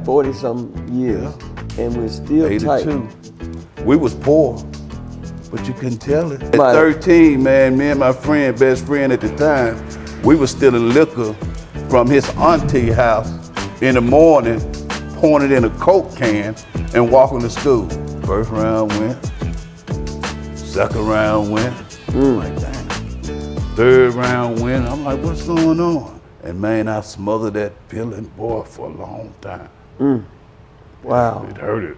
back 40 some years, and we're still 82. tight. We was poor, but you couldn't tell it. At 13, man, me and my friend, best friend at the time, we was stealing liquor from his auntie house in the morning, pouring it in a Coke can and walking to school. First round went, second round went, I'm like, dang. Third round went, I'm like, what's going on? And man, I smothered that feeling, boy, for a long time. Wow. It hurted.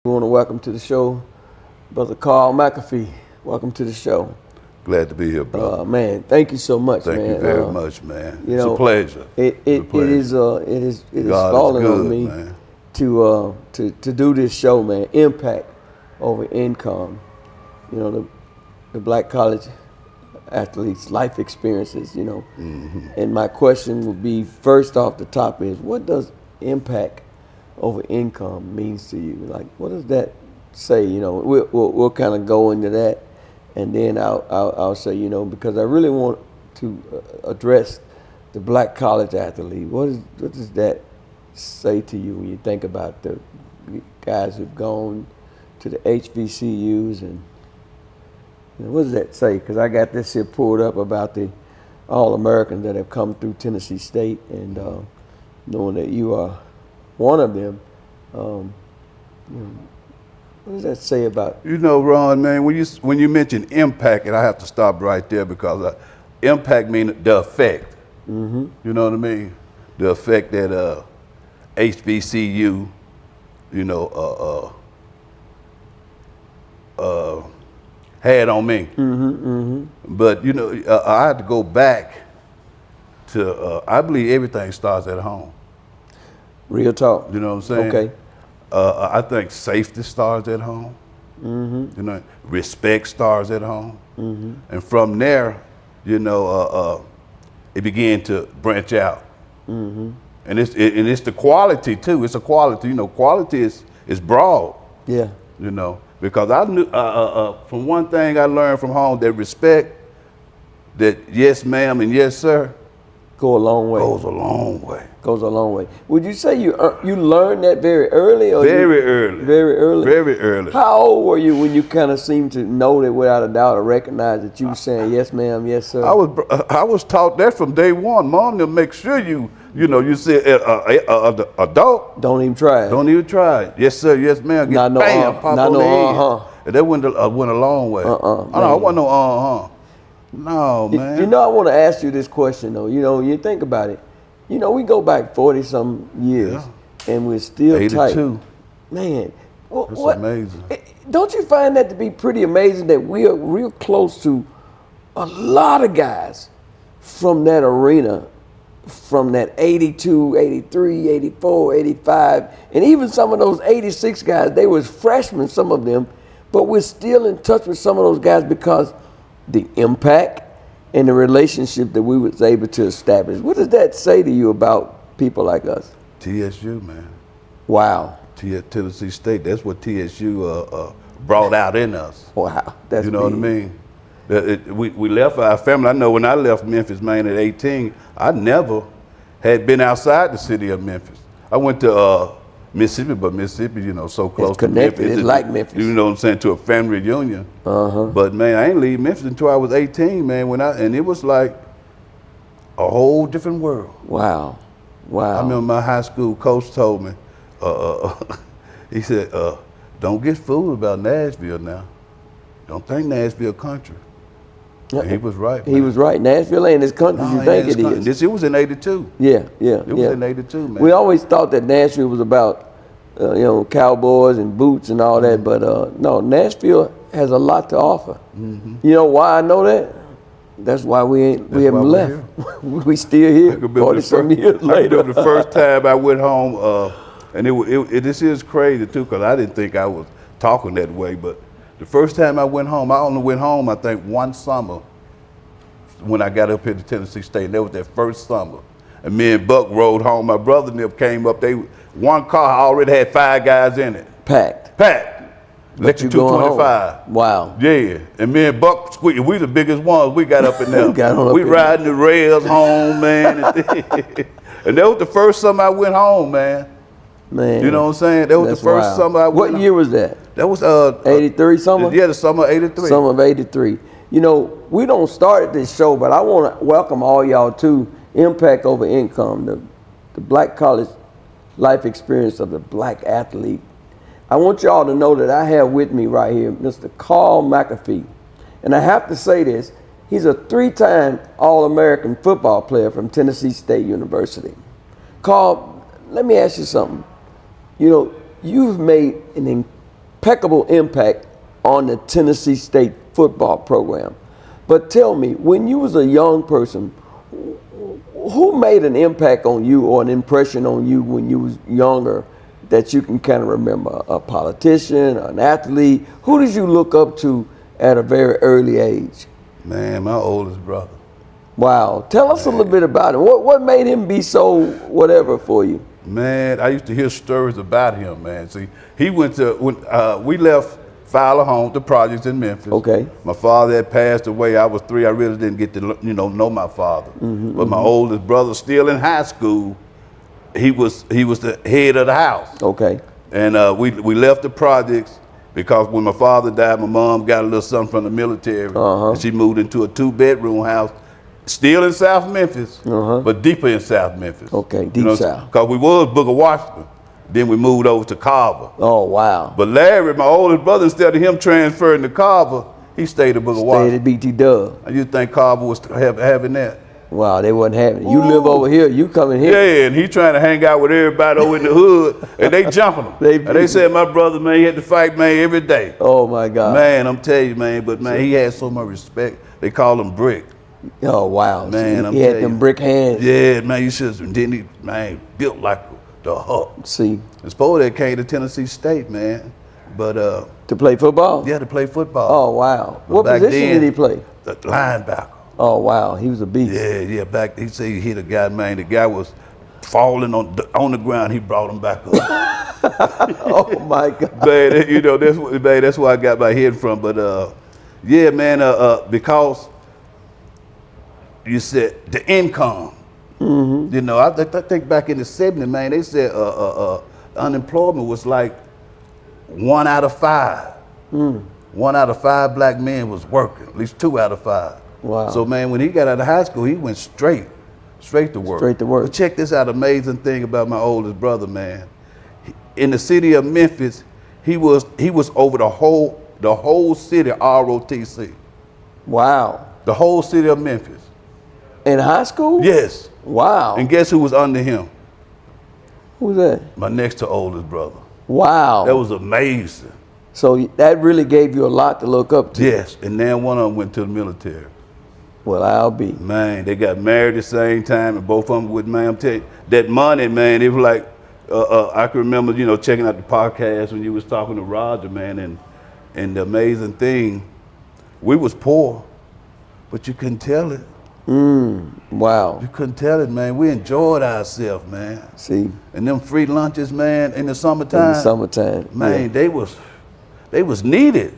We want to welcome to the show Brother Carl McAfee. Welcome to the show. Glad to be here, brother. Man, thank you so much, man. Thank you very much, man. You It's know, a pleasure. It is falling on me man. to do this show, man. Impact over income. You know, the black college athletes' life experiences. You know, and my question would be, first off the top is, what does impact over income means to you? Like, what does that say? You know, we'll kind of go into that. And then I'll say, you know, because I really want to address the black college athlete. What does that say to you when you think about the guys who've gone to the HBCUs, and you know, what does that say? Because I got this here pulled up about the All-Americans that have come through Tennessee State, and knowing that you are one of them, you know, what does that say about? You know, Ron, man, when you mention impact, and I have to stop right there because impact means the effect. You know what I mean? The effect that HBCU, you know, had on me. But you know, I had to go back to. I believe everything starts at home. Real talk. You know what I'm saying? Okay. I think safety starts at home. You know, respect starts at home. And from there, you know, it began to branch out. And it's the quality too. It's a quality. You know, quality is broad. Yeah. You know, because I knew from one thing I learned from home, that respect, that yes ma'am and yes sir, Go a long way. goes a long way. Goes a long way. Would you say you learned that very early? Or Very early. Very early? Very early. How old were you when you kind of seemed to know that without a doubt, or recognize that you were saying yes ma'am, yes sir? I was taught that from day one. Mom, to make sure you say adult. Don't even try it. Don't even try it. Yes sir, yes ma'am. Get Not no bam, pop not on no the head. uh-huh. And that went a long way. I wasn't no uh-huh. No, man. You know, I want to ask you this question though. You know, you think about it. You know, we go back 40 some years, and we're still 82. tight. Man, That's amazing. Don't you find that to be pretty amazing that we are real close to a lot of guys from that arena, from that 82, 83, 84, 85, and even some of those 86 guys, they was freshmen, some of them, but we're still in touch with some of those guys because the impact and the relationship that we was able to establish. What does that say to you about people like us? TSU, man. Wow. Tennessee State, that's what TSU brought out in us. Wow. That's You know big. what I mean? We left our family. I know when I left Memphis, man, at 18, I never had been outside the city of Memphis. I went to Mississippi, but Mississippi, you know, so close It's to connected. Memphis. It's like Memphis. You know what I'm saying, to a family reunion. But man, I ain't leave Memphis until I was 18, man, and it was like a whole different world. Wow. Wow. I remember my high school coach told me, he said, don't get fooled about Nashville now. Don't think Nashville country. And he was right, man. He was right. Nashville ain't as country as you think it is. It was in 82. Yeah. It was in 82, man. We always thought that Nashville was about, you know, cowboys and boots and all that, but no, Nashville has a lot to offer. You know why I know that? That's why we haven't left. We still here 40-some years later. I remember the first time I went home, and this is crazy too, because I didn't think I was talking that way, but the first time I went home, I only went home, I think, one summer when I got up here to Tennessee State, and that was that first summer. and me and Buck rode home. My brother and them came up. One car already had 5 guys in it. Packed. Lecture 225. Wow. Yeah, and me and Buck squeaked. We the biggest ones. We got up in there. We riding the rails home, man. And that was the first summer I went home, man. Man. You know what I'm saying? That was the first summer I went. What year was that? That was 83 summer? Yeah, the summer of 83. Summer of 83. You know, we don't start this show, but I want to welcome all y'all to Impact Over Income, the Black College life experience of the Black athlete. I want y'all to know that I have with me right here Mr. Carl McAfee. And I have to say this, he's a 3-time All-American football player from Tennessee State University. Carl, let me ask you something. You know, you've made an impeccable impact on the Tennessee State football program. But tell me, when you was a young person, who made an impact on you or an impression on you when you was younger that you can kind of remember? A politician, an athlete? Who did you look up to at a very early age? Man, my oldest brother. Wow. Tell us a little bit about him. What made him be so whatever for you? Man, I used to hear stories about him, man. See, he went to, when we left Fowler home, the projects in Memphis. Okay. My father had passed away. I was 3. I really didn't get to, know my father. But my oldest brother, still in high school, he was the head of the house. Okay. And we left the projects because when my father died, my mom got a little something from the military. And she moved into a 2-bedroom house, still in South Memphis, but deeper in South Memphis. Okay, deep South. Because we was Booker Washington. Then we moved over to Carver. Oh, wow. But Larry, my oldest brother, instead of him transferring to Carver, he stayed at Booker Washington. Stayed at BT Dub. And you think Carver was having that? Wow, they wasn't having it. You live over here, you coming here. Yeah, and he trying to hang out with everybody over in the hood, and they jumping him. They said my brother, man, he had to fight, man, every day. Oh, my God. Man, I'm telling you, man, but, man, he had so much respect. They call him Brick. Oh, wow. Man, he had them brick hands. Yeah, man, you should have. Then he, man, built like the Hulk. See. His boy that came to Tennessee State, man. But to play football? Yeah, to play football. Oh, wow. What position did he play? The linebacker. Oh, wow. He was a beast. Yeah, back, he said he hit a guy, man. The guy was falling on the ground. He brought him back up. Oh, my God. Man, that's where I got my head from. But, yeah, man, because you said the income. I think back in the 70s, man, they said unemployment was like 1 out of 5. 1 out of 5 black men was working, at least 2 out of 5. Wow. So, man, when he got out of high school, he went straight to work. Straight to work. But check this out, amazing thing about my oldest brother, man. In the city of Memphis, he was over the whole city ROTC. Wow. The whole city of Memphis. In high school? Yes. Wow. And guess who was under him? Who's that? My next to oldest brother. Wow. That was amazing. So that really gave you a lot to look up to. Yes, and then one of them went to the military. Well, I'll be. Man, they got married at the same time, and both of them with, man, I'm telling you, that money, man, it was like, I can remember, checking out the podcast when you was talking to Roger, man, and the amazing thing, we was poor, but you couldn't tell it. Wow. You couldn't tell it, man. We enjoyed ourselves, man. See. And them free lunches, man, in the summertime. In the summertime. Man, yeah. they was needed.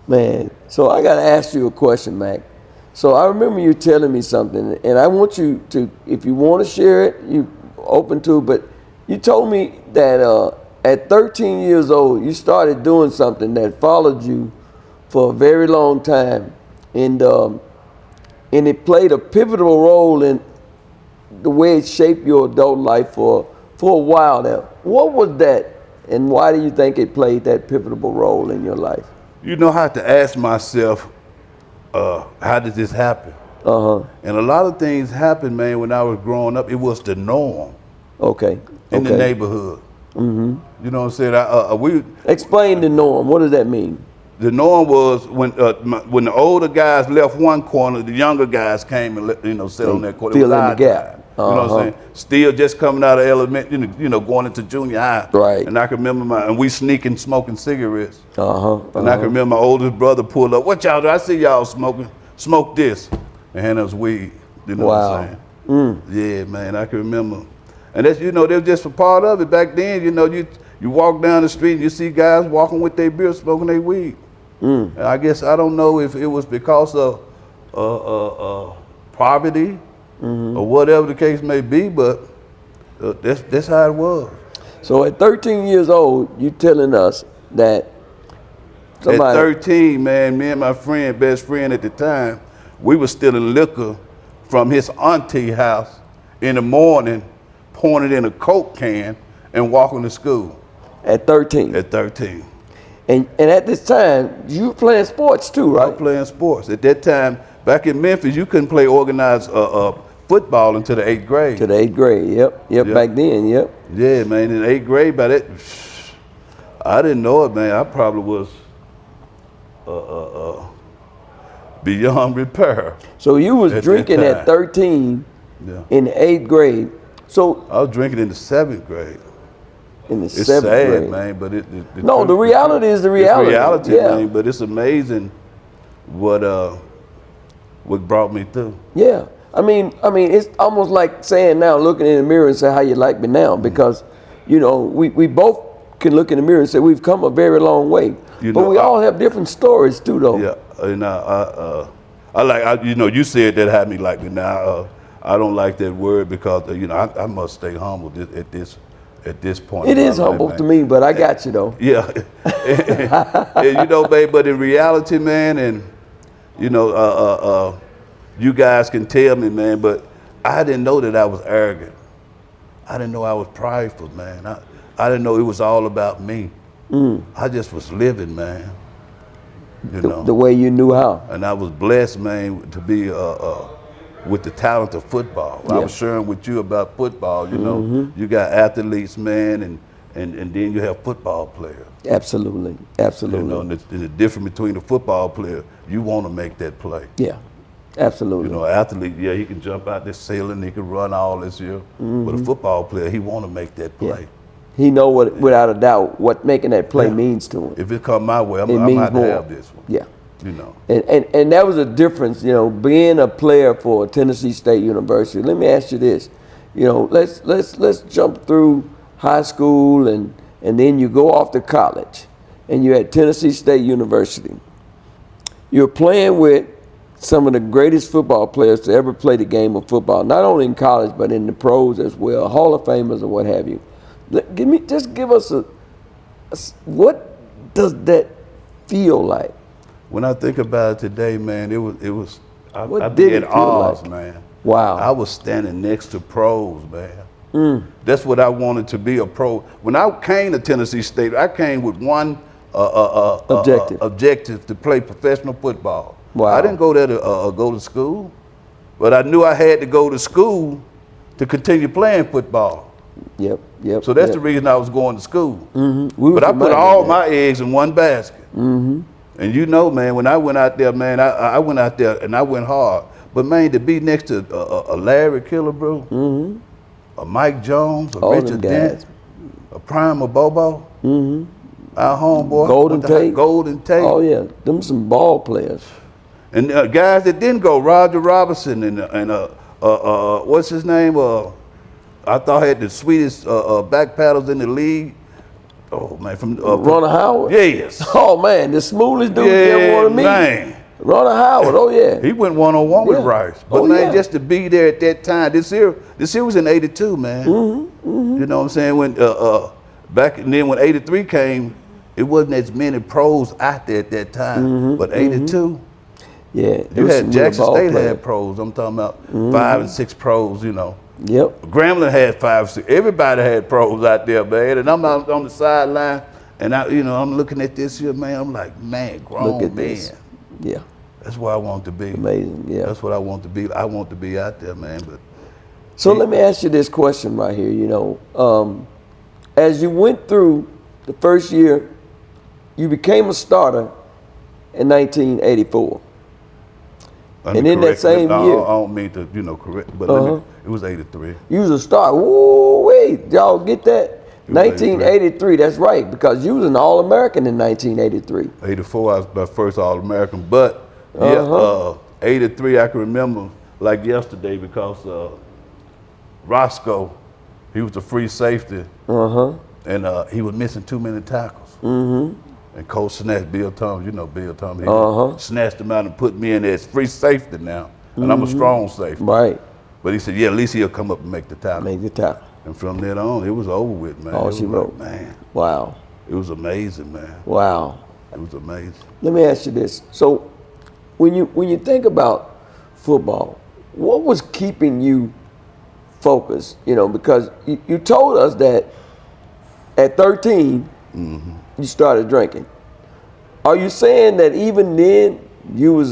Man, so I got to ask you a question, Mac. So I remember you telling me something, and I want you to, if you want to share it, you open to, but you told me that at 13 years old, you started doing something that followed you for a very long time, and it played a pivotal role in the way it shaped your adult life for a while now. What was that, and why do you think it played that pivotal role in your life? You know, I had to ask myself, how did this happen? And a lot of things happened, man, when I was growing up. It was the norm. Okay. In the neighborhood. You know what I'm saying? Explain the norm. What does that mean? The norm was when the older guys left one corner, the younger guys came and sat on that corner. Fill in the gap. You know what I'm saying? Still just coming out of elementary, going into junior high. Right. And I can remember and we sneaking smoking cigarettes. And I can remember my oldest brother pulled up. What y'all do? I see y'all smoking. Smoke this. And hand us weed. You know what I'm saying? Yeah, man, I can remember. And that's, you know, they were just a part of it. Back then, you know, you walk down the street and you see guys walking with their beer, smoking their weed. And I guess, I don't know if it was because of poverty or whatever the case may be, but that's how it was. So at 13 years old, you telling us that somebody... At 13, man, me and my friend, best friend at the time, we were stealing liquor from his auntie house in the morning, pouring it in a Coke can and walking to school. At 13? At 13. And at this time, you were playing sports too, right? I was playing sports. At that time, back in Memphis, you couldn't play organized football until the 8th grade. To the 8th grade, yep, back then, yep. Yeah, man, in the 8th grade, by that, I didn't know it, man. I probably was beyond repair. So you was drinking at 13 in the 8th grade. So I was drinking in the 7th grade. In the It's 7th sad, grade. man, but the reality is the reality. It's reality, yeah. man, but it's amazing what brought me through. Yeah. I mean, it's almost like saying now, looking in the mirror and say how you like me now, because, you know, we both can look in the mirror and say we've come a very long way. But we all have different stories too, though. Yeah, and I like, you know, you said that had me like me now. I don't like that word because, you know, I must stay humble at this point. It is humble to me, but I got you though. Yeah, and, you know, babe, but in reality, man, and, you know, you guys can tell me, man, but I didn't know that I was arrogant. I didn't know I was prideful, man. I didn't know it was all about me. I just was living, man. You know, the way you knew how. And I was blessed, man, to be with the talent of football. I was sharing with you about football. You know, you got athletes, man, and then you have football players. Absolutely. You know, and the difference between the football player, you want to make that play. Yeah. Absolutely. You know, an athlete, yeah, he can jump out there sailing, he can run all this year. But a football player, he want to make that play. Yeah. He know without a doubt what making that play means to him. If it come my way, I'm out to have this one. Yeah. You know. And that was a difference, you know, being a player for Tennessee State University. Let me ask you this. You know, let's jump through high school and then you go off to college and you're at Tennessee State University. You're playing with some of the greatest football players to ever play the game of football, not only in college, but in the pros as well, Hall of Famers or what have you. Give us what does that feel like? When I think about it today, man, What did it feel like? Man. Wow. I was standing next to pros, man. That's what I wanted to be, a pro. When I came to Tennessee State, I came with one objective to play professional football. Wow. I didn't go there to go to school, but I knew I had to go to school to continue playing football. Yep. So that's the reason I was going to school. But I put all my eggs in one basket. And you know, man, when I went out there, man, I went out there and I went hard. But man, to be next to a Larry Killebrew, a Mike Jones, a Richard Dent, a Prime Bobo, our homeboy, Golden Tate. Oh yeah, them some ball players. And guys that didn't go, Roger Robinson and what's his name? I thought he had the sweetest back paddles in the league. Oh man, from Ronald Howard. Yes. Oh man, the smoothest dude you ever want to meet. Man. Ronald Howard. Oh yeah. He went one-on-one with Rice. But man, just to be there at that time, this year was in '82, man. You know what I'm saying? When back and then when '83 came, it wasn't as many pros out there at that time. But '82. Yeah. You had Jackson State had pros. I'm talking about 5 and 6 pros, you know. Yep. Grambling had 5, 6. Everybody had pros out there, man. And I'm out on the sideline, and I'm looking at this here, man. I'm like, man, grown man. This. Yeah. That's where I want to be. Amazing. Yeah. That's what I want to be. I want to be out there, man. But so let me ask you this question right here. You know, as you went through the first year, you became a starter in 1984. And in that same year, I don't mean to, correct, but it was '83. You was a star. Woo, wait, y'all get that? 1983. That's right, because you was an All-American in 1983. '84, I was my first All-American, but '83 I can remember like yesterday because Roscoe, he was the free safety, and he was missing too many tackles. And Coach snatched Bill Thomas. You know Bill Thomas. He snatched him out and put me in there as free safety now, and I'm a strong safety. Right. But he said, yeah, at least he'll come up and make the tackle. Make the tackle. And from then on, it was over with, man. Oh, she wrote. Man. Wow. It was amazing, man. Wow. It was amazing. Let me ask you this. So when you think about football, what was keeping you focused? You know, because you told us that at 13, you started drinking. Are you saying that even then you was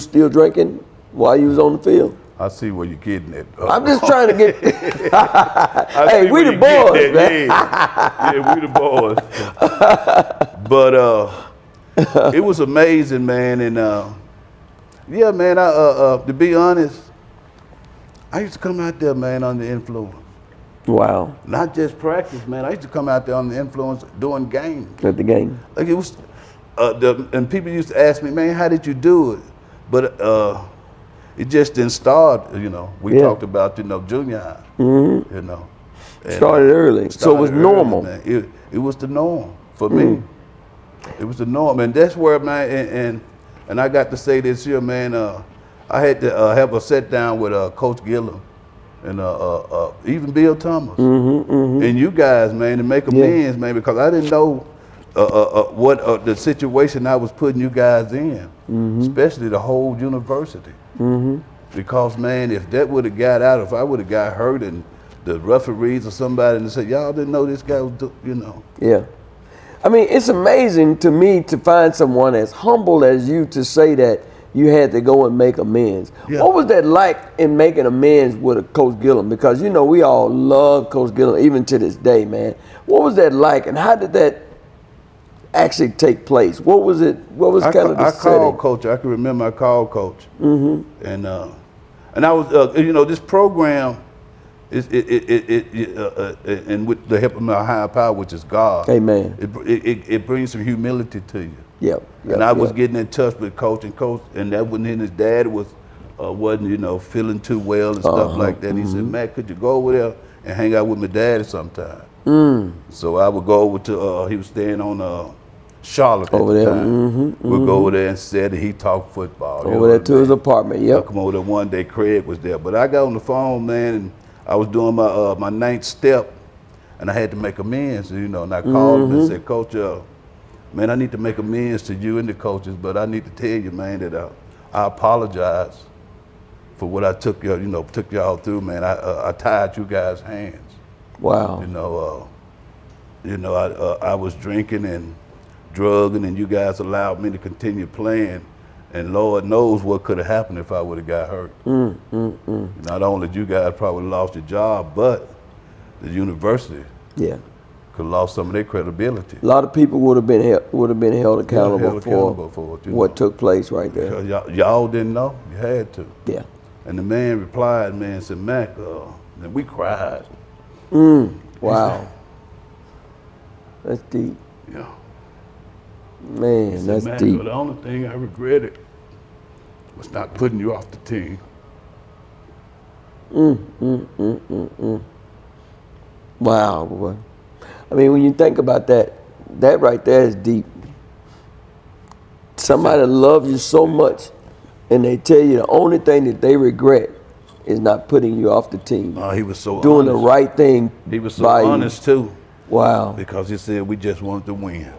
still drinking while you was on the field? I see where you're getting at. I'm just trying to get. Hey, we the boys, man. Yeah, we the boys. But it was amazing, man, and yeah, man. To be honest, I used to come out there, man, under influence. Wow. Not just practice, man. I used to come out there under influence doing games. At the game. Like it was, and people used to ask me, man, how did you do it? But it just didn't start, you know. We talked about, you know, junior high, you know. And, started early, so it was normal. Man. It was the norm for me. It was the norm, and that's where, man, and I got to say this here, man, I had to have a sit down with Coach Gillum and even Bill Thomas and you guys, man, to make amends, man, because I didn't know what the situation I was putting you guys in, especially the whole university. Because, man, if that would have got out, if I would have got hurt and the referees or somebody and said, y'all didn't know this guy was, you know. Yeah. I mean, it's amazing to me to find someone as humble as you to say that you had to go and make amends. Yeah. What was that like in making amends with a Coach Gillum? Because, you know, we all love Coach Gillum, even to this day, man. What was that like, and how did that actually take place? What was it? What was kind of the setting? I called Coach. I can remember I called Coach. And I was, you know, this program is and with the help of my higher power, which is God. Amen. It brings some humility to you. Yep. And I was getting in touch with Coach, and that when his dad wasn't, you know, feeling too well and stuff like that. He said, Matt, could you go over there and hang out with my daddy sometime? So I would go over to, he was staying on Charlotte at the time. We'd go over there and said that he talked football. Over there to his apartment, yep. I come over there one day, Craig was there. But I got on the phone, man, and I was doing my ninth step, and I had to make amends, you know, and I called him and said, Coach, man, I need to make amends to you and the coaches, but I need to tell you, man, that I apologize for what I took y'all through, man. I tied you guys' hands. Wow. You know, I was drinking and drugging, and you guys allowed me to continue playing, and Lord knows what could have happened if I would have got hurt. Not only did you guys probably lost your job, but the university could have lost some of their credibility. A lot of people would have been held accountable for what took place right there. Y'all didn't know. You had to. Yeah. And the man replied, man, said, Mac, and we cried. Wow. That's deep. Yeah. Man, that's deep. The only thing I regretted was not putting you off the team. Wow, boy. I mean, when you think about that right there is deep. Somebody loves you so much, and they tell you the only thing that they regret is not putting you off the team. He was so doing honest. The right thing. He was so honest too. Wow. Because he said we just wanted to win.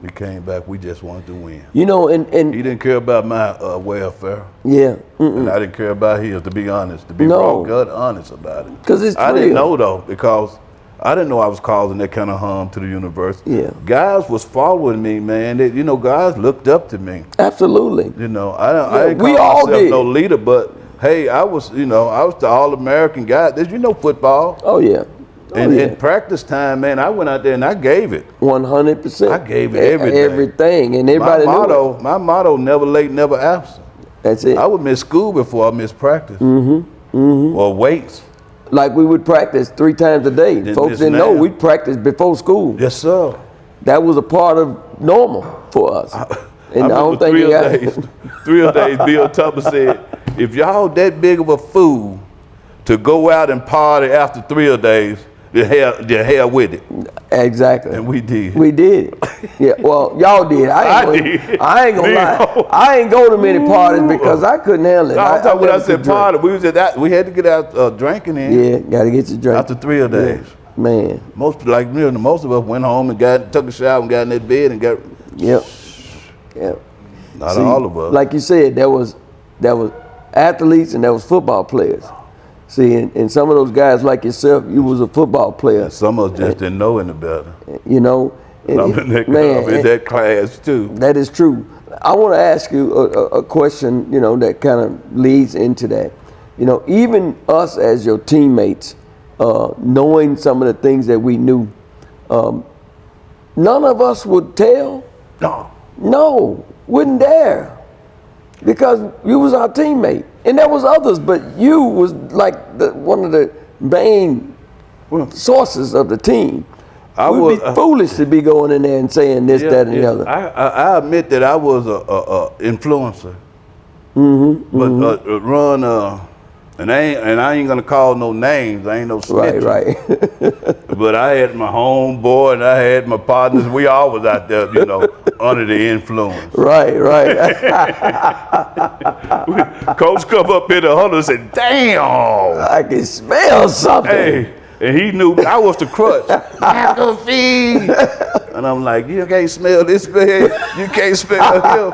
We came back, we just wanted to win. You know, and he didn't care about my welfare. Yeah. And I didn't care about his, to be honest, to be real good honest about it. Because it's I didn't know though, because I didn't know I was causing that kind of harm to the university. Yeah. Guys was following me, man. You know, guys looked up to me. Absolutely. You know, I didn't call myself no leader, but hey, I was the All-American guy. You know football. Oh yeah. And in practice time, man, I went out there and I gave it. 100%. I gave it everything. Everything, and everybody knew it. My motto, never late, never absent. That's it. I would miss school before I missed practice. Or weights. Like we would practice 3 times a day. Folks didn't know we'd practice before school. Yes, sir. That was a part of normal for us. And I don't think 3 days, Bill Tupper said, if y'all that big of a fool to go out and party after thrill days, the hell with it. Exactly. And we did. We did. Yeah, well, y'all did. I ain't gonna lie. I ain't go to many parties because I couldn't handle it. No, I'm talking when I said party, we had to get out drinking in. Yeah, gotta get your drink. After thrill days. Yeah. Man. Most of us went home and took a shower and got in that bed and got. Yep. Not all of us. Like you said, there was athletes and there was football players. See, and some of those guys like yourself, you was a football player. And some of us just didn't know any better. You know. I'm in that class too. That is true. I want to ask you a question, that kind of leads into that. Even us as your teammates, knowing some of the things that we knew, none of us would tell. No, wouldn't dare. Because you was our teammate. And there was others, but you was like one of the main sources of the team. It would be foolish to be going in there and saying this, that, and the other. I admit that I was a influencer. But run, and I ain't gonna call no names. I ain't no snitching. Right. But I had my homeboy and I had my partners. We all was out there, under the influence. Right. Coach come up in the huddle and said, "Damn, I can smell something." Hey. And he knew I was the crutch. McAfee. And I'm like, you can't smell this man. You can't smell him.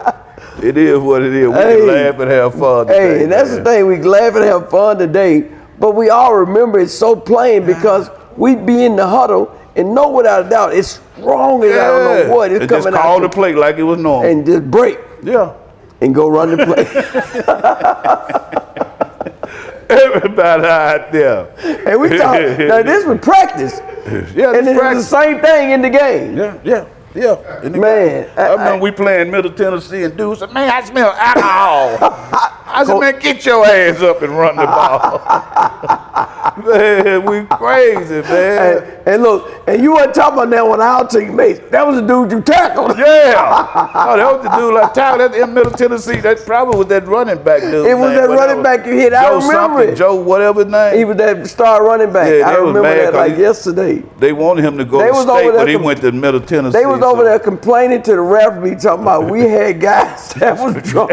It is what it is. We can laugh and have fun today. Hey, and that's the thing. We laugh and have fun today. But we all remember it so plain because we be in the huddle and know without a doubt it's strong as I don't know what. It's coming just call the play like it was normal. And just break. Yeah. And go run the play. Everybody out there. And we talk, now this was practice. Yeah, and it's the same thing in the game. Yeah. Man. I remember we playing Middle Tennessee and dudes said, "Man, I smell alcohol." I said, "Man, get your ass up and run the ball." Man, we crazy, man. And look, and you weren't talking about that with our teammates. That was the dude you tackled. Yeah. Oh, that was the dude like tackled in Middle Tennessee. That probably was that running back dude. It was that running back you hit. I remember it. Joe, whatever his name. He was that star running back. Yeah, I remember that like yesterday. They wanted him to go to state, but he went to Middle Tennessee. They was over there complaining to the referee, talking about we had guys that was drunk.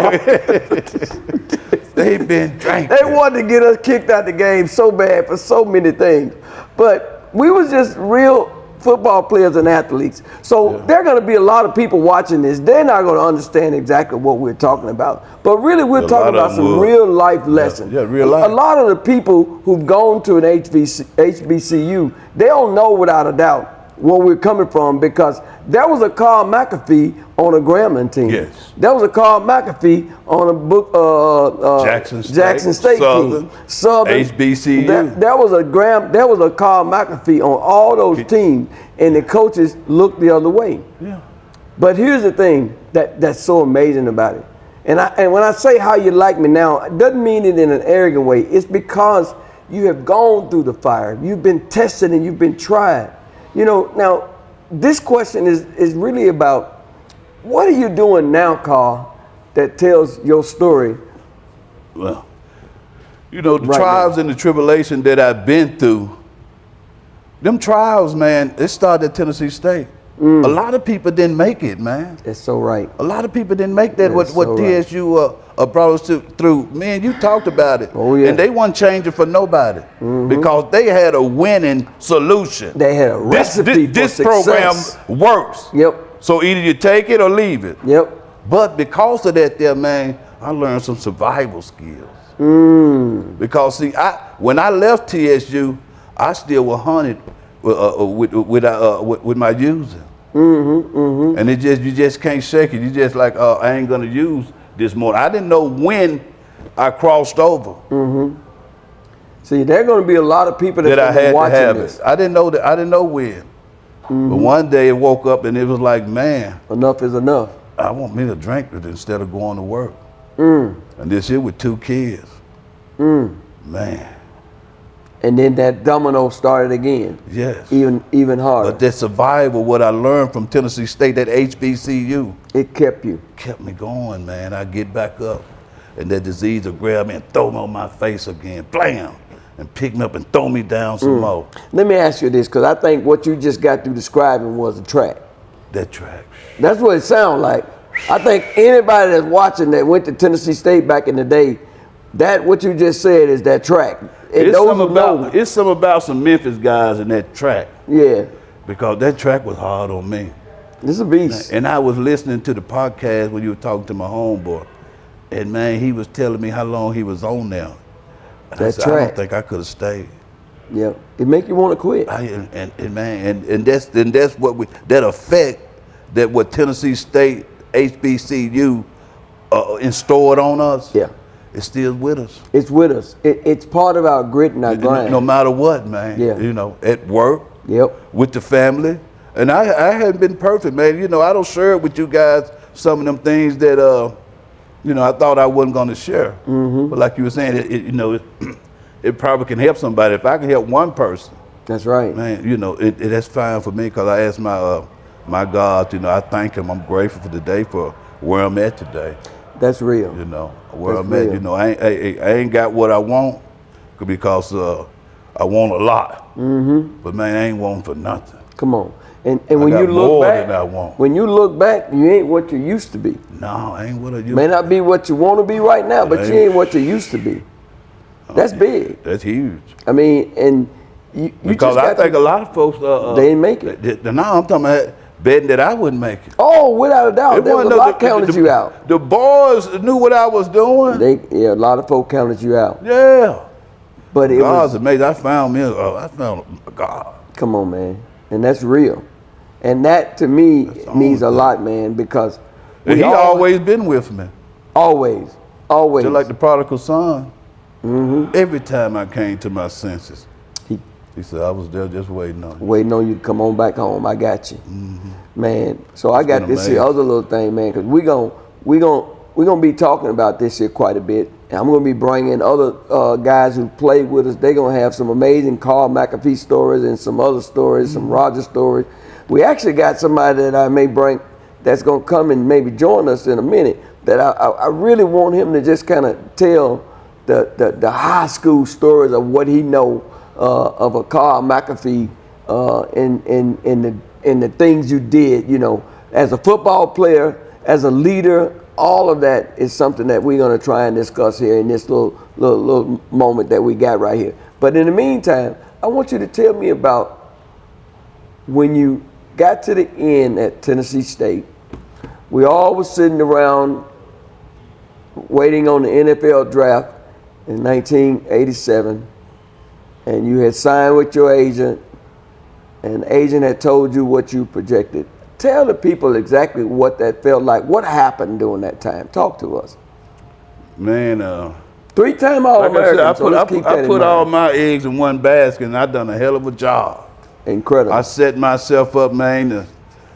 They've been drinking. They wanted to get us kicked out the game so bad for so many things. But we was just real football players and athletes. So there are going to be a lot of people watching this. They're not going to understand exactly what we're talking about. But really, we're talking about some real life lessons. Yeah, real life. A lot of the people who've gone to an HBCU, they don't know without a doubt where we're coming from because there was a Carl McAfee on a Grambling team. Yes. There was a Carl McAfee on a Jackson State Southern, team. Southern. HBCU. There was a Carl McAfee on all those teams, and the coaches looked the other way. Yeah. But here's the thing that's so amazing about it. And when I say how you like me now, it doesn't mean it in an arrogant way. It's because you have gone through the fire. You've been tested and you've been tried. Now, this question is really about what are you doing now, Carl, that tells your story? Well, the trials and the tribulation that I've been through, them trials, man, it started at Tennessee State. A lot of people didn't make it, man. That's so right. A lot of people didn't make that. What TSU brought us through. Man, you talked about it. Oh, yeah. And they wasn't changing for nobody because they had a winning solution. They had a recipe for this success. program works. Yep. So either you take it or leave it. Yep. But because of that there, man, I learned some survival skills. Because see, when I left TSU, I still was hunted with my using. And you just can't shake it. You just like, I ain't gonna use this more. I didn't know when I crossed over. See, there are gonna be a lot of people that I had to have this. it. I didn't know that. I didn't know when. But one day it woke up and it was like, man, enough is enough. I want me to drink it instead of going to work. And this here with 2 kids. Man. And then that domino started again. Yes. Even harder. But that survival, what I learned from Tennessee State, that HBCU. It kept you. Kept me going, man. I get back up. and that disease will grab me and throw me on my face again, blam, and pick me up and throw me down some more. Let me ask you this, because I think what you just got through describing was a track. That track. That's what it sounds like. I think anybody that's watching that went to Tennessee State back in the day, that what you just said is that track. It's something about some Memphis guys in that track. Yeah. Because that track was hard on me. This is a beast. And I was listening to the podcast when you were talking to my homeboy. And man, he was telling me how long he was on there. And I said, I don't think I could have stayed. Yeah, it make you want to quit. And that's what that effect that what Tennessee State, HBCU installed on us. Yeah. It's still with us. It's with us. It's part of our grit and our grind. No matter what, man. Yeah. You know, at work. Yep. With the family. And I haven't been perfect, man. You know, I don't share with you guys some of them things that, you know, I thought I wasn't going to share. Mm-hmm. But like you were saying, you know, it probably can help somebody. If I can help one person. That's right. Man, you know, that's fine for me, because I asked my God, you know, I thank him. I'm grateful for today, for where I'm at today. That's real. You know, where I'm at. You know, I ain't got what I want because I want a lot. Mm-hmm. But man, I ain't wanting for nothing. Come on. And when you look back, than I want. When you look back, you ain't what you used to be. No, I ain't what I used to be. May not be what you want to be right now, but you ain't what you used to be. That's big. That's huge. I mean, and you because just I think a lot of folks they didn't make it. Now I'm talking about betting that I wouldn't make it. Oh, without a doubt, there was a lot counted you out. The boys knew what I was doing. A lot of folk counted you out. Yeah, but it was amazing. I found God. Come on, man, and that's real, and that to me means a lot, man, because he always been with me. Always. Just like the prodigal son. Mm-hmm. Every time I came to my senses, he said, I was there just waiting on you. Waiting on you to come on back home. I got you. Mm-hmm. Man, so I got this here other little thing, man, because we're gonna be talking about this here quite a bit. And I'm going to be bringing other guys who played with us. They're going to have some amazing Carl McAfee stories and some other stories, some Roger stories. We actually got somebody that I may bring that's going to come and maybe join us in a minute, that I really want him to just kind of tell the high school stories of what he know of a Carl McAfee in the things you did, you know, as a football player, as a leader. All of that is something that we're going to try and discuss here in this little moment that we got right here. But in the meantime, I want you to tell me about when you got to the end at Tennessee State. We all was sitting around waiting on the NFL draft in 1987, and you had signed with your agent, and the agent had told you what you projected. Tell the people exactly what that felt like. What happened during that time? Talk to us. Man, 3-time All-American. I put all my eggs in one basket, and I done a hell of a job. Incredible. I set myself up, man, and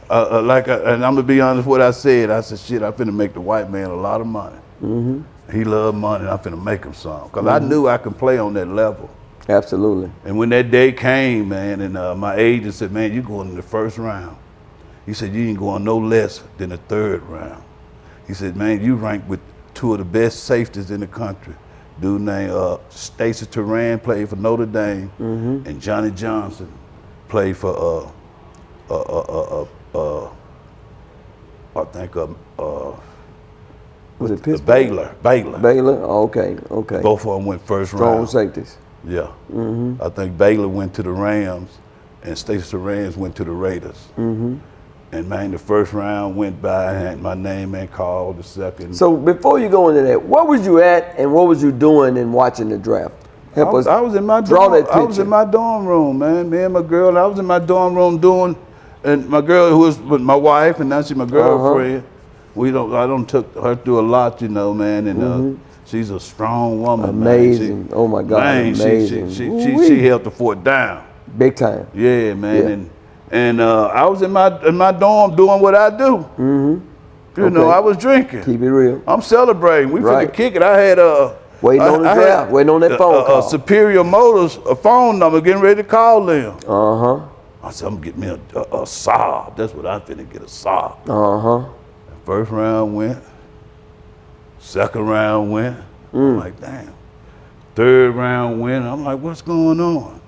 I'm gonna be honest with what I said. I said, shit, I'm finna make the white man a lot of money. Mm-hmm. He loved money, and I'm finna make him some. Because I knew I could play on that level. Absolutely. And when that day came, man, and my agent said, man, you going in the first round. He said, you ain't going no less than the third round. He said, man, you rank with two of the best safeties in the country. Dude named Stacey Turan played for Notre Dame, and Johnny Johnson played for I think was it Pittsburgh? Baylor. Baylor? Oh, okay. Both of them went first Strong round. safeties. Yeah. I think Baylor went to the Rams, and Stacey Turan went to the Raiders. And man, the first round went by, and my name ain't called. The second. So before you go into that, what was you at, and what was you doing in watching the draft? I was in my dorm. I was in my dorm room, man. Me and my girl. I was in my dorm room doing, and my girl who was with my wife, and now she's my girlfriend. I don't took her through a lot, you know, man, and she's a strong woman. Amazing. Man. Oh my God. Man, amazing. She held the fort down. Big time. Yeah, man. Yeah. And I was in my dorm doing what I do. You know, I was drinking. Keep it real. I'm celebrating. We finna kick it. I had waiting on the draft, waiting on that phone call. Superior Motors, a phone number, getting ready to call them. I said, I'm gonna get me a Saab. That's what I finna get, a Saab. First round went. Second round win. I'm like, damn. Third round win. I'm like, what's going on?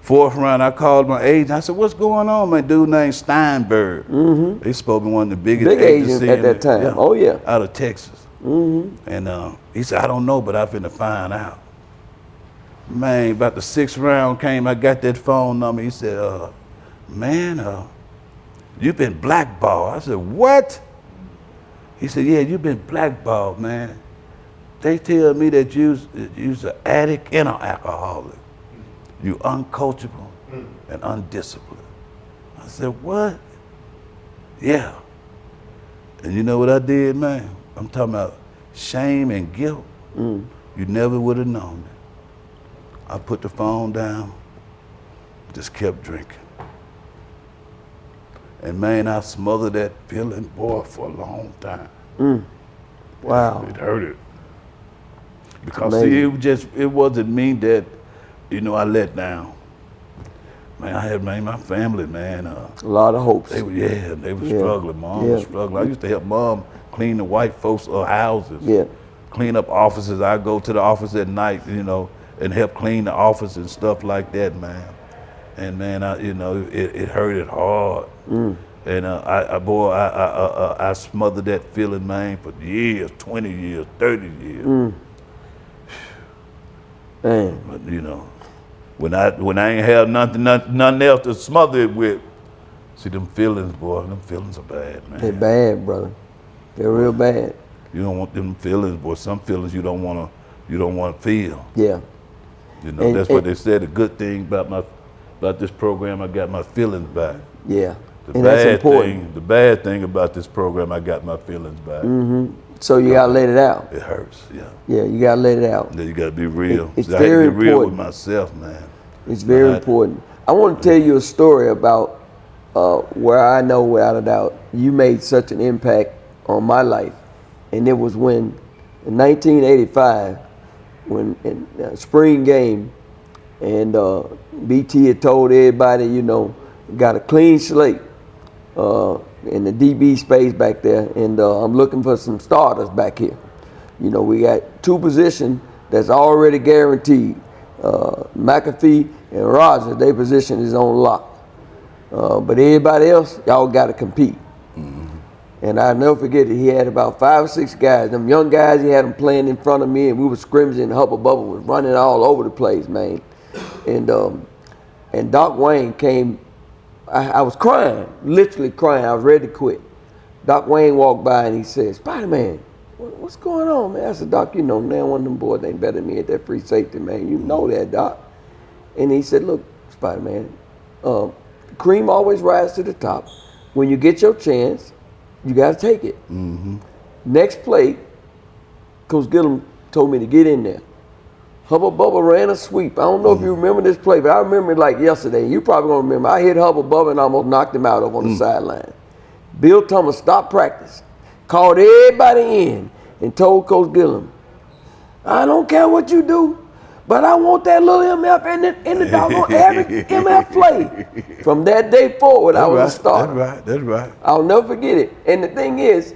Fourth round, I called my agent. I said, what's going on, man? Dude named Steinberg. They supposed to be one of the biggest agents at that time. Yeah, Oh, yeah. out of Texas. And he said, I don't know, but I'm finna find out. Man, about the sixth round came, I got that phone number. He said, man, you've been blackballed. I said, what? He said, yeah, you've been blackballed, man. They tell me that you's an addict and an alcoholic. You uncoachable and undisciplined. I said, what? Yeah. And you know what I did, man? I'm talking about shame and guilt. You never would have known it. I put the phone down, just kept drinking. And man, I smothered that feeling, boy, for a long time. Wow. It hurted. Because see, it wasn't me that, you know, I let down. Man, I had my family, man. A lot of hopes. They were struggling. Mom was struggling. I used to help mom clean the white folks' houses. Clean up offices. I go to the office at night, you know, and help clean the office and stuff like that, man. And man, it hurted hard. And I smothered that feeling, man, for years, 20 years, 30 years. But you know, when I ain't have nothing else to smother it with, see them feelings, boy, them feelings are bad, man. They're bad, brother. They're real bad. You don't want them feelings, boy. Some feelings you don't want to feel. Yeah. You know, that's what they said. The good thing about this program, I got my feelings back. Yeah. That's important. The bad thing about this program, I got my feelings back. So you gotta let it out. It hurts, yeah. Yeah, you gotta let it out. Yeah, you gotta be real. It's I very had to be real with important. myself, man. It's very important. I want to tell you a story about where I know without a doubt you made such an impact on my life, and it was when in 1985, when in spring game, and BT had told everybody, you know, got a clean slate in the DB space back there, and I'm looking for some starters back here. You know, we got two positions that's already guaranteed. McAfee and Rogers, their position is on lock. But everybody else, y'all got to compete. And I'll never forget it. He had about 5 or 6 guys. Them young guys, he had them playing in front of me, and we were scrimmaging. Hubba Bubba was running all over the place, man. And Doc Wayne came. I was crying, literally crying. I was ready to quit. Doc Wayne walked by and he said, "Spider-Man, what's going on, man?" I said, "Doc, you know, man, one of them boys ain't better than me at that free safety, man. You know that, Doc." And he said, "Look, Spider-Man, cream always rises to the top. When you get your chance, you got to take it." Next play, Coach Gillum told me to get in there. Hubba Bubba ran a sweep. I don't know if you remember this play, but I remember it like yesterday. You probably gonna remember. I hit Hubba Bubba and almost knocked him out over on the sideline. Bill Thomas stopped practice, called everybody in, and told Coach Gillum, "I don't care what you do, but I want that little MF in the doggone every MF play." From that day forward, I was a starter. That's right. I'll never forget it. And the thing is,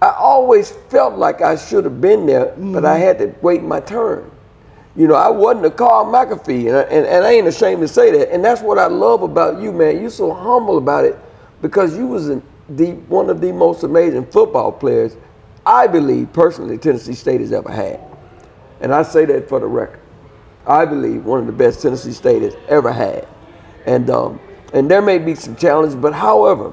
I always felt like I should have been there, but I had to wait my turn. You know, I wasn't a Carl McAfee, and I ain't ashamed to say that. And that's what I love about you, man. You're so humble about it, because you was one of the most amazing football players I believe personally Tennessee State has ever had. And I say that for the record. I believe one of the best Tennessee State has ever had. And there may be some challenges, but however,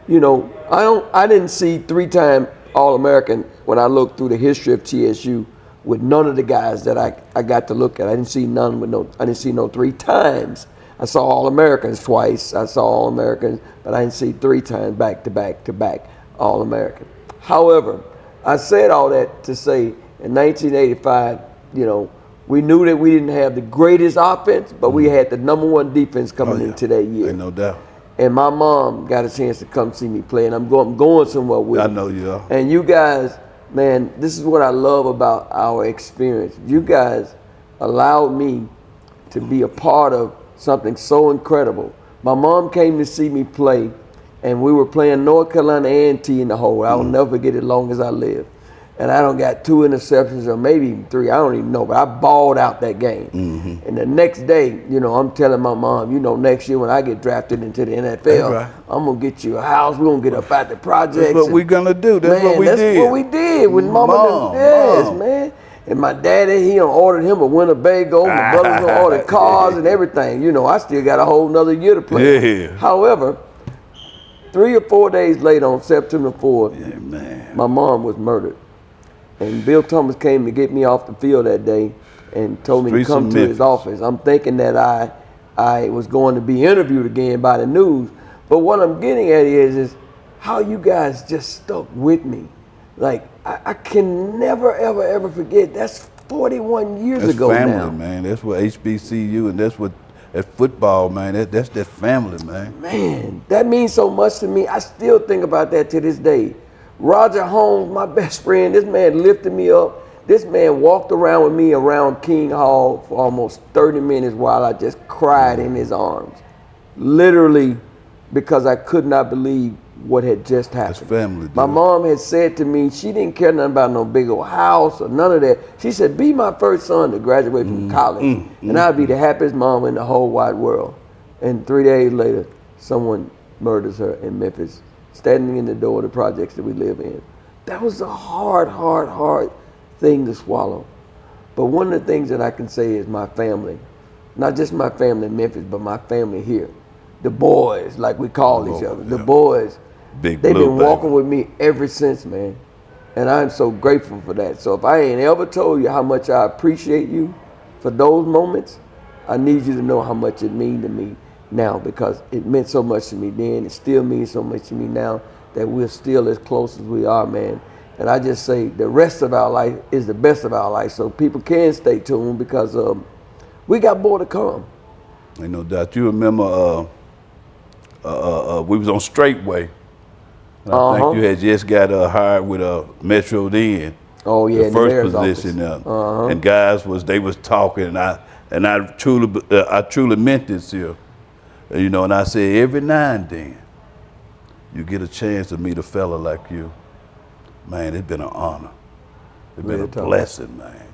you know, I didn't see 3-time All-American when I looked through the history of TSU with none of the guys that I got to look at. I didn't see I didn't see no 3 times. I saw All-Americans twice. I saw All-Americans, but I didn't see 3 times back to back All-American. However, I said all that to say in 1985, you know, we knew that we didn't have the greatest offense, but we had the #1 defense coming into that year. Ain't no doubt. And my mom got a chance to come see me play, and I'm going somewhere with I you. know you are. And you guys, man, this is what I love about our experience. You guys allowed me to be a part of something so incredible. My mom came to see me play, and we were playing North Carolina A&T in the hole. I will never forget it as long as I live. and I don't got 2 interceptions or maybe even 3. I don't even know, but I balled out that game. And the next day, you know, I'm telling my mom, you know, next year when I get drafted into the NFL, I'm gonna get you a house. We're gonna get up out the projects. That's what we're gonna do. That's man, what we did. That's what we did with Mom. Yes, man. And my daddy, he ordered him a Winnebago. My brothers done ordered cars and everything. You know, I still got a whole nother year to play. Yeah. However, 3 or 4 days later, on September 4th, my mom was murdered. And Bill Thomas came to get me off the field that day and told me to come to his office. I'm thinking that I was going to be interviewed again by the news. But what I'm getting at is how you guys just stuck with me. Like, I can never, ever forget. That's 41 years ago family, now. Man. That's what HBCU and that's football, man. That's that family, man. Man, that means so much to me. I still think about that to this day. Roger Holmes, my best friend, this man lifted me up. This man walked around with me around King Hall for almost 30 minutes while I just cried in his arms. Literally, because I could not believe what had just happened. That's family, dude. My mom had said to me, she didn't care nothing about no big old house or none of that. She said, be my first son to graduate from college, and I'd be the happiest mom in the whole wide world. And 3 days later, someone murders her in Memphis, standing in the door of the projects that we live in. That was a hard thing to swallow. But one of the things that I can say is my family, not just my family in Memphis, but my family here. The boys, like we call each other, the boys, they've been walking with me ever since, man. And I'm so grateful for that. So if I ain't ever told you how much I appreciate you for those moments, I need you to know how much it means to me now, because it meant so much to me then. It still means so much to me now that we're still as close as we are, man. And I just say the rest of our life is the best of our life, so people can stay tuned, because we got more to come. Ain't no doubt. You remember we was on Straightway. I think you had just got hired with Metro then. Oh yeah, the first position there. And guys was talking, and I truly meant this here. You know, and I said, every now and then you get a chance to meet a fella like you. Man, it's been an honor. It's been a blessing, man.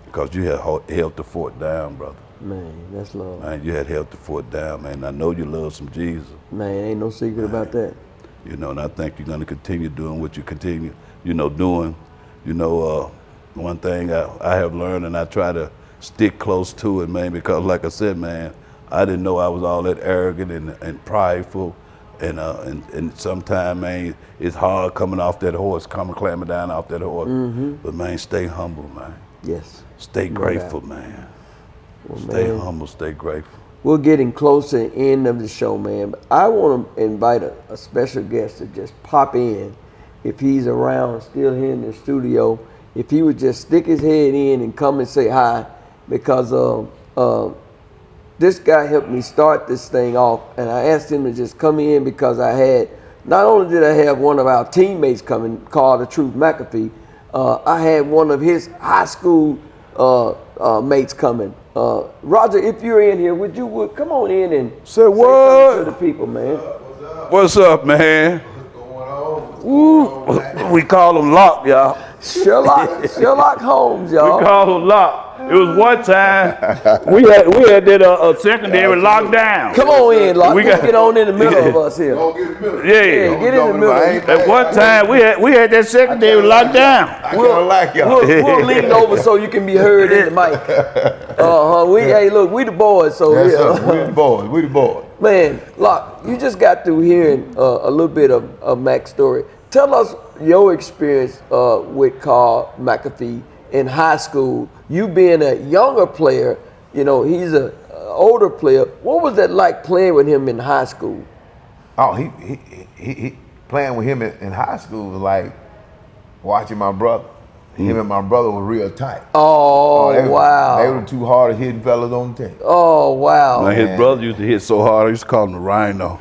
Because you had held the fort down, brother. Man, that's love. Man, you had held the fort down, man. I know you love some Jesus. Man, ain't no secret about that. You know, and I think you're going to continue doing what you continue, doing. You know, one thing I have learned, and I try to stick close to it, man, because like I said, man, I didn't know I was all that arrogant and prideful. And sometimes, man, it's hard coming off that horse, climbing down off that horse. But, man, stay humble, man. Yes. Stay grateful, man. Well, stay humble, stay grateful. We're getting close to the end of the show, man. But I want to invite a special guest to just pop in. If he's around, still here in the studio, if he would just stick his head in and come and say hi, because this guy helped me start this thing off, and I asked him to just come in because not only did I have one of our teammates coming, Carl McAfee, I had one of his high school mates coming. Roger, if you're in here, would you come on in and say what to the people, man? What's up, man? What's going on? We call him Lock, y'all. Sherlock Holmes, y'all. We call him Lock. It was one time we had did a secondary lockdown. Come on in, Lock. We got get on in the middle of us here. Yeah, get in the middle. At one time we had that secondary lockdown. We'll lean over so you can be heard in the mic. Hey, look, we the boys, so we the boys. Man, Lock, you just got through hearing a little bit of Mac's story. Tell us your experience with Carl McAfee in high school. You being a younger player, he's an older player. What was that like playing with him in high school? Oh, he playing with him in high school was like watching my brother. Him and my brother were real tight. Wow. They were the two hardest hitting fellas on the team. Oh, wow. Man, his brother used to hit so hard, I used to call him the Rhino.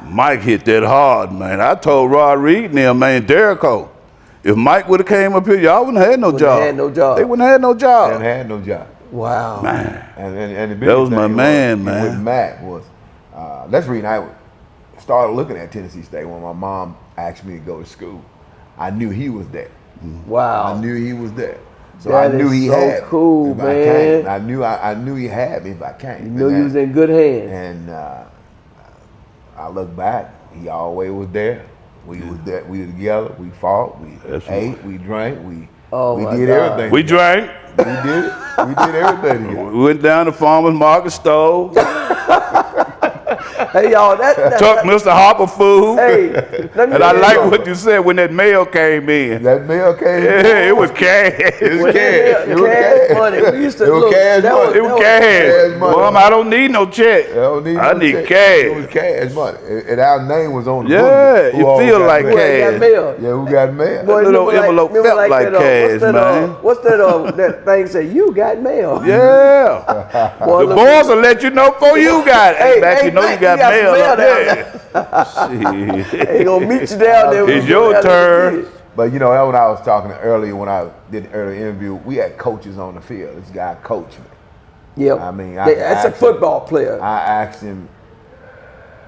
Mike hit that hard, man. I told Rod Reed and them, man, Derico, if Mike would have came up here, y'all wouldn't have had no job. They wouldn't have had no job. They wouldn't have had no job. Wow. Man. And the that was my man, man. With Mac was, that's the reason I started looking at Tennessee State when my mom asked me to go to school. I knew he was there. Wow. I knew he was there. So That I knew is he so had cool, me if man. I came. I knew he had me if I came. You know you was in good hands. And I look back, he always was there. We was there. We were together. We fought. We ate. We drank. We did everything. We drank. We did it. We did everything together. We went down to farmer's market store. Hey y'all, that Took Mr. Harper food. Hey, let me And I tell like y'all. what you said when that mail came in. That mail came. Yeah, it was cash. It was When cash. that cash money. We used to It was look. cash that money. It was Cash cash. money. Mom, I don't need no check. I need It cash. was cash money, and our name was on the Yeah, book. Who you all feel got like mail. Boy, got cash. mail. Yeah, who got mail? Boy, little remember envelope remember felt like cash, man. What's that? That thing say you got mail. Yeah. Boy, The look- boys will let you know before you got it. Hey, Back hey, you know Mac, you got you got some mail mail up down there. Shit. They gonna meet you down there. when It's you your go down there turn. to get it. But you know, that's what I was talking earlier when I did the early interview. We had coaches on the field. This guy coached me. Yep. I mean, That's a football player. I asked him.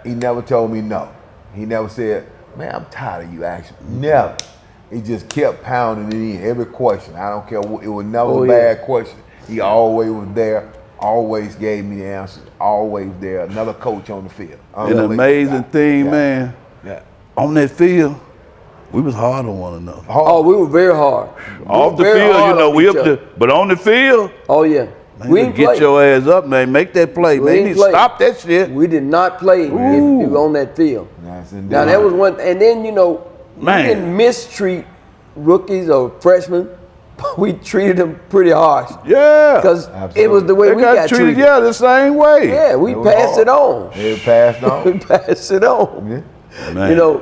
He never told me no. He never said, "Man, I'm tired of you asking." Never. He just kept pounding it in every question. I don't care what. It was never a bad question. He always was there. Always gave me the answers. Always there. Another coach on the field. An amazing thing, man. Yeah. On that field, we was hard on one another. Oh, we were very hard. Off the very field, hard you know, on we each up other. there. But on the field, Oh yeah. man, We you didn't get play. your ass up, man. Make that play, We man. You didn't need to play. stop that shit. We did not play if you were on that field. Nice Now that was one, and then you know, Man. we didn't mistreat rookies or freshmen. We treated them pretty harsh Yeah. because it was the way They we got got treated, treated. yeah, the same way. Yeah, we It was passed hard. it on. It passed on. We passed it on. Yeah. Man. You know,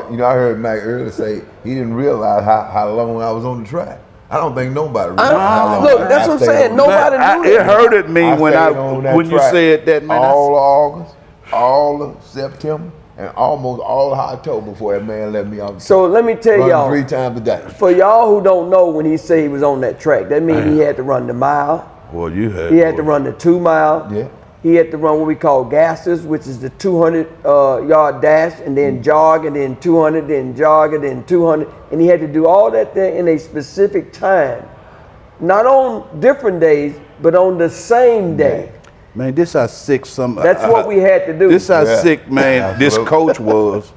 You know, I heard Mac earlier say he didn't realize how long I was on the track. I don't think nobody realized how long. look, I that's what I'm stayed saying. on the track. Nobody knew It that. hurted me when stayed on that when you track said that, man. All of August, all of September, and almost all of October before that man let me off. So let me tell Running y'all, 3 times a day. for y'all who don't know, when he said he was on that track, that means he had to run the mile. Well, you had. He had to run the 2 mile. Yeah. He had to run what we call gases, which is the 200 yard dash, and then jog, and then 200, then jog, and then 200. And he had to do all that thing in a specific time. Not on different days, but on the same day. Man, this how sick some. That's what we had to do. This how Yeah. sick, man. This Absolutely. coach was.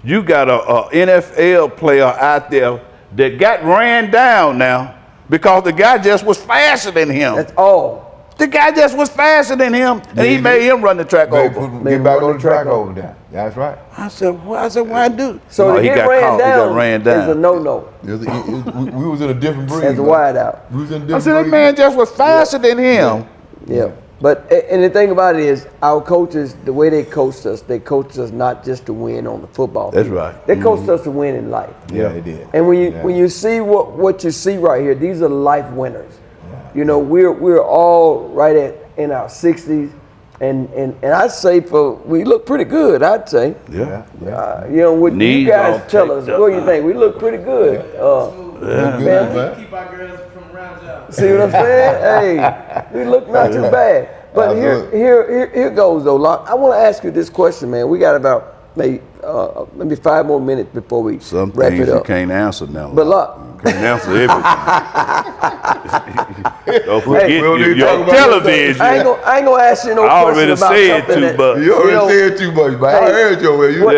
You got a NFL player out there that got ran down now because the guy just was faster than him. That's all. The guy just was faster than him, and he made him run the track over. Get back on the track over there. That's right. I said, why do? So No, to he get got ran caught. down, He got ran is a down. no-no. We was in a different breed. As a man. wideout. We was in a I different said, that breed. man just was faster than him. Yeah. But and the thing about it is, our coaches, the way they coached us not just to win on the football field. That's right. They coached us to win in life. Yeah, they did. And when you see what you see right here, these are life winners. You know, we're all right in our 60s, and I'd say we look pretty good. I'd say. Yeah. You know, what Knees you guys all tell us, taped up. what do you think? We look pretty good. Man, Keep our girls from around y'all. see what I'm saying? Hey, we look not too bad. But here goes though. Locke. I want to ask you this question, man. We got about maybe 5 more minutes before we Some wrap things it you up. can't answer now. But Locke, You can't answer everything. Don't forget we don't need to your talk about television. I ain't gonna ask you no I question already about said something too that, much. You already you know, said too much, but I hey, heard your way. You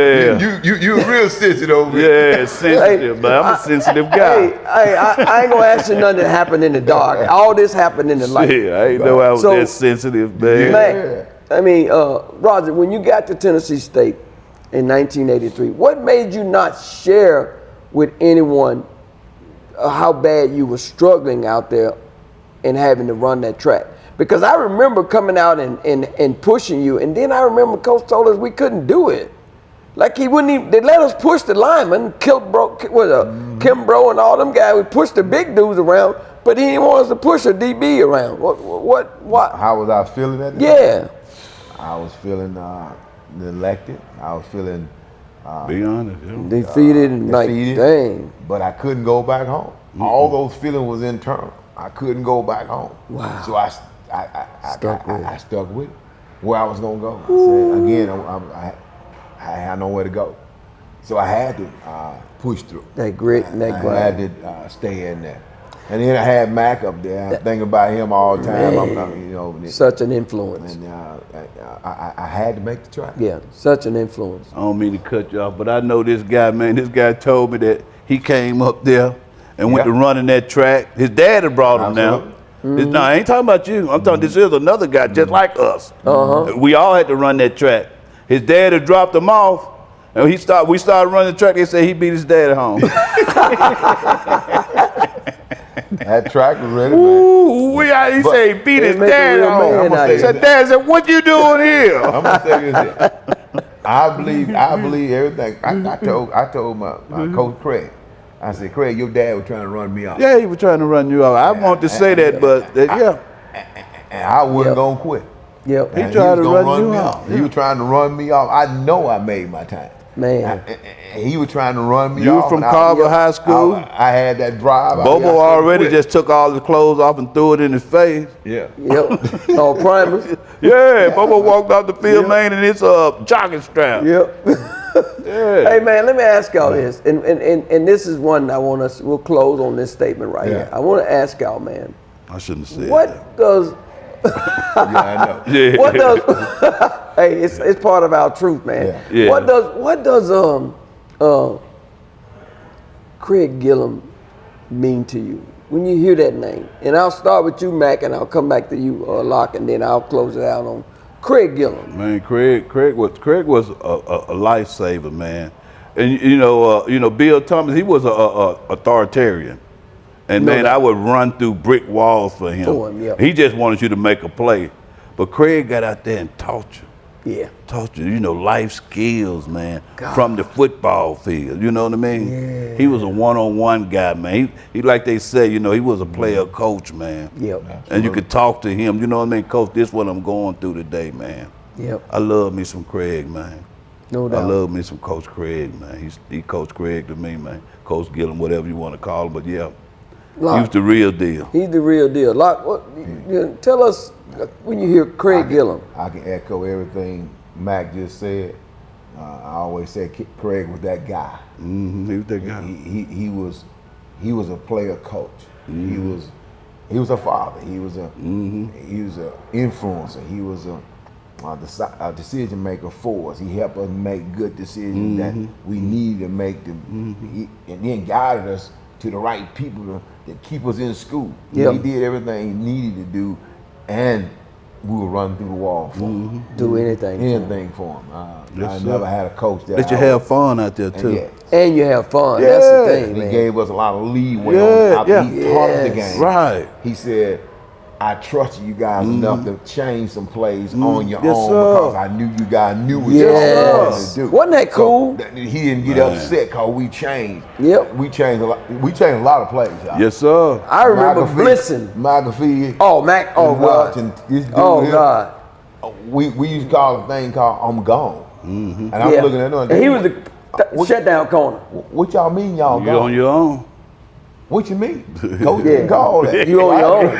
real sensitive over here. Yeah, sensitive, man. I'm a sensitive guy. Hey, I ain't gonna ask you nothing that happened in the dark. All this happened in the light. Yeah, I ain't know I was So- that sensitive, man. Man, I mean, Roger, when you got to Tennessee State in 1983, what made you not share with anyone how bad you were struggling out there and having to run that track? Because I remember coming out and pushing you, and then I remember Coach told us we couldn't do it. Like he wouldn't even, they let us push the linemen, Kimbrough and all them guys. We pushed the big dudes around, but he didn't want us to push a DB around. What? How was I feeling at the time? Yeah. I was feeling neglected. I was feeling Be honest. Yeah. Defeated and like, defeated, dang. but I couldn't go back home. All those feelings was internal. I couldn't go back home. Wow. So I stuck with it. Where I was gonna go. I said again, I had nowhere to go. So I had to push through. That grit and that I grind. had to stay in there. And then I had Mac up there. I think about him all the time. Man, such an influence. And I had to make the track. Yeah, such an influence. I don't mean to cut you off, but I know this guy, man. This guy told me that he came up there and went to running that track. His dad had brought him now. No, I ain't talking about you. I'm talking, this is another guy just like us. We all had to run that track. His dad had dropped him off, and we started running the track. They said he beat his dad at home. That track was ready, man. Ooh, he said he beat his dad at home. Said, Dad said, what you doing here? I'm gonna say this. I believe everything. I told my coach Craig. I said, Craig, your dad was trying to run me off. Yeah, he was trying to run you off. I want to say that, but yeah. And I wasn't gonna quit. Yep. He tried to run you off. He was trying to run me off. I know I made my time. Man. He was trying to run me off. You were from Carver High School? I had that drive. Bobo already just took all the clothes off and threw it in his face. Yeah. Yep. Oh, primers. Yeah, Bobo walked off the field, man, in his jogging strap. Yep. Yeah. Hey, man, let me ask y'all this. And this is one I want us, we'll close on this statement right here. I want to ask y'all, man. I shouldn't have said What does... Yeah, I know. Yeah. What does... Hey, it's part of our truth, man. Yeah. What does Craig Gillum mean to you when you hear that name? And I'll start with you, Mac, and I'll come back to you, Locke, and then I'll close it out on Craig Gillum. Man, Craig was a lifesaver, man. And you know, Bill Thomas, he was a authoritarian. And man, I would run through brick walls for him. For him, yeah. He just wanted you to make a play. But Craig got out there and taught you. Yeah. Taught you, life skills, man, from the football field. You know what I mean? Yeah. He was a one-on-one guy, man. He like they say, he was a player coach, man. Yep. And you could talk to him. You know what I mean? Coach, this is what I'm going through today, man. Yep. I love me some Craig, man. No doubt. I love me some Coach Craig, man. He Coach Craig to me, man. Coach Gillum, whatever you want to call him, but yeah. Locke, He's the real deal. He's the real deal. Locke, tell us when you hear Craig Gillum. I can echo everything Mac just said. I always say Craig was that guy. Mm-hmm. He was that guy. He was a player coach. Mm-hmm. He was a father. He was a influencer. He was a decision maker for us. He helped us make good decisions that we needed to make them, and then guided us to the right people that keep us in school. Yep. He did everything he needed to do, and we would run through the wall for him. Do anything. Anything for him. I never had a coach that Let you have fun out there too. Yes. And you have fun. Yeah. That's the thing, And man. he gave us a lot of leeway Yeah, on yeah. He taught us the game. Right. He said, I trusted you guys enough to change some plays on your Yes, own sir. because I knew you guys knew what Yes. y'all wanted to do. Wasn't that cool? So he didn't get upset because we changed. Yep. We changed a lot. We changed a lot of plays, y'all. Yes, sir. I remember Blitzing. McAfee. Oh, Mac. Oh, God. And this dude Oh, here, God. We used to call a thing called I'm gone. And I'm Yeah. looking at him. And he was the shutdown corner. What y'all mean y'all You gone? on your own. What you mean? Coach didn't call that. You on your own.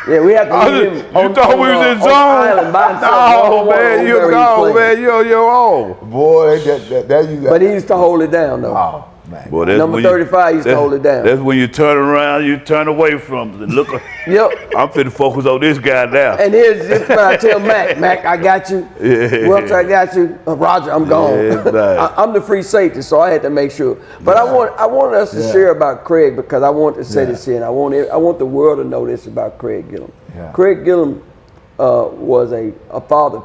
Yeah, we have to leave him You thought we was in zone? island by himself. No, man, you gone, man. You on your own. Boy, that you got. But he used to hold it down, though. Oh, man. Boy, that's Number when 35 used to hold it down. That's when you turn around, you turn away from it. And look, Yep. I'm finna focus on this guy now. And here's this when I tell Mac, I got you. Yeah. Welch, I got you. Roger, I'm gone. Yeah, right. I'm the free safety, so I had to make sure. But I want us to share about Craig because I want to say this here, and I want the world to know this about Craig Gillum. Yeah. Craig Gillum was a father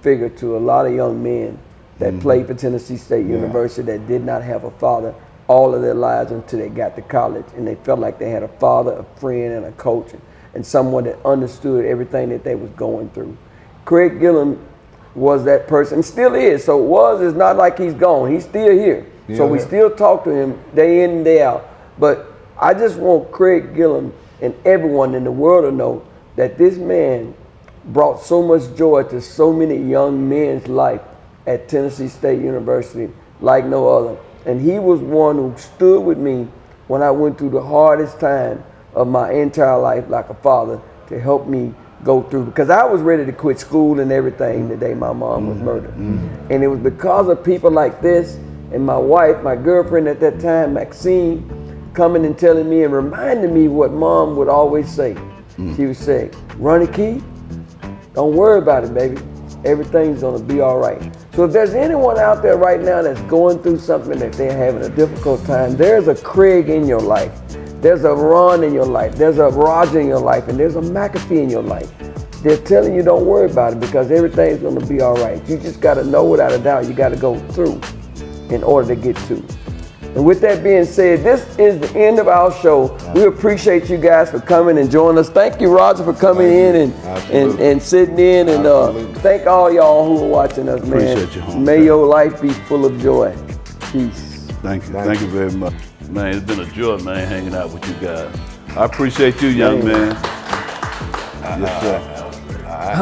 figure to a lot of young men that played for Tennessee State University that did not have a father all of their lives until they got to college, and they felt like they had a father, a friend, and a coach, and someone that understood everything that they was going through. Craig Gillum was that person, still is. So is not like he's gone. He's still here. Yeah, so we still talk to him day in and day out. But I just want Craig Gillum and everyone in the world to know that this man brought so much joy to so many young men's life at Tennessee State University like no other. And he was one who stood with me when I went through the hardest time of my entire life like a father to help me go through. Because I was ready to quit school and everything the day my mom was murdered. And it was because of people like this And my wife, my girlfriend at that time, Maxine, coming and telling me and reminding me what Mom would always say. She would say, Ronnie Key, don't worry about it, baby. Everything's gonna be all right. So if there's anyone out there right now that's going through something that they're having a difficult time, there's a Craig in your life. There's a Ron in your life. There's a Roger in your life. And there's a McAfee in your life. They're telling you don't worry about it because everything's gonna be all right. You just gotta know without a doubt you gotta go through in order to get to. And with that being said, this is the end of our show. We appreciate you guys for coming and joining us. Thank you, Roger, for coming in and sitting in. And thank all y'all who are watching us, man. Appreciate you, homie. May your life be full of joy. Peace. Thank you. Thank you very much. Man, it's been a joy, man, hanging out with you guys. I appreciate you, young man. Yes, sir. I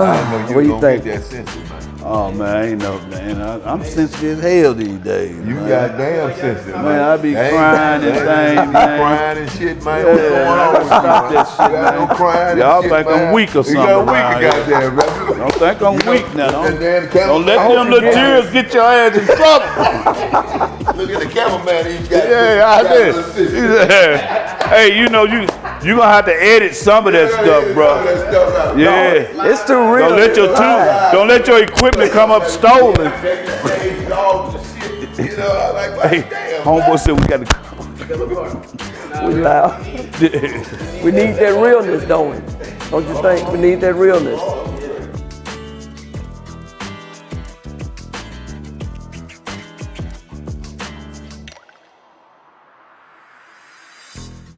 know What do you gonna think? get that sensitive, man. Oh, man, I ain't know, man. I'm sensitive as hell these days. You man. goddamn sensitive, man. Man, I be crying and things, You be man. crying and shit, man. What's going on with you, Stop man? that shit, You got man. no crying Y'all and shit, think I'm man. weak or You something got weak, around here. goddamn, man. Don't think I'm weak now. That damn Don't let camera- them little tears get your ass in trouble. Look at the cameraman. He's got Yeah, I did. Yeah. Hey, you know, you gonna have to edit some of that stuff, bro. Yeah. It's too real. Don't let your equipment come up stolen. Hey, homeboy said we got to. We loud. We need that realness, don't we? Don't you think? We need that realness.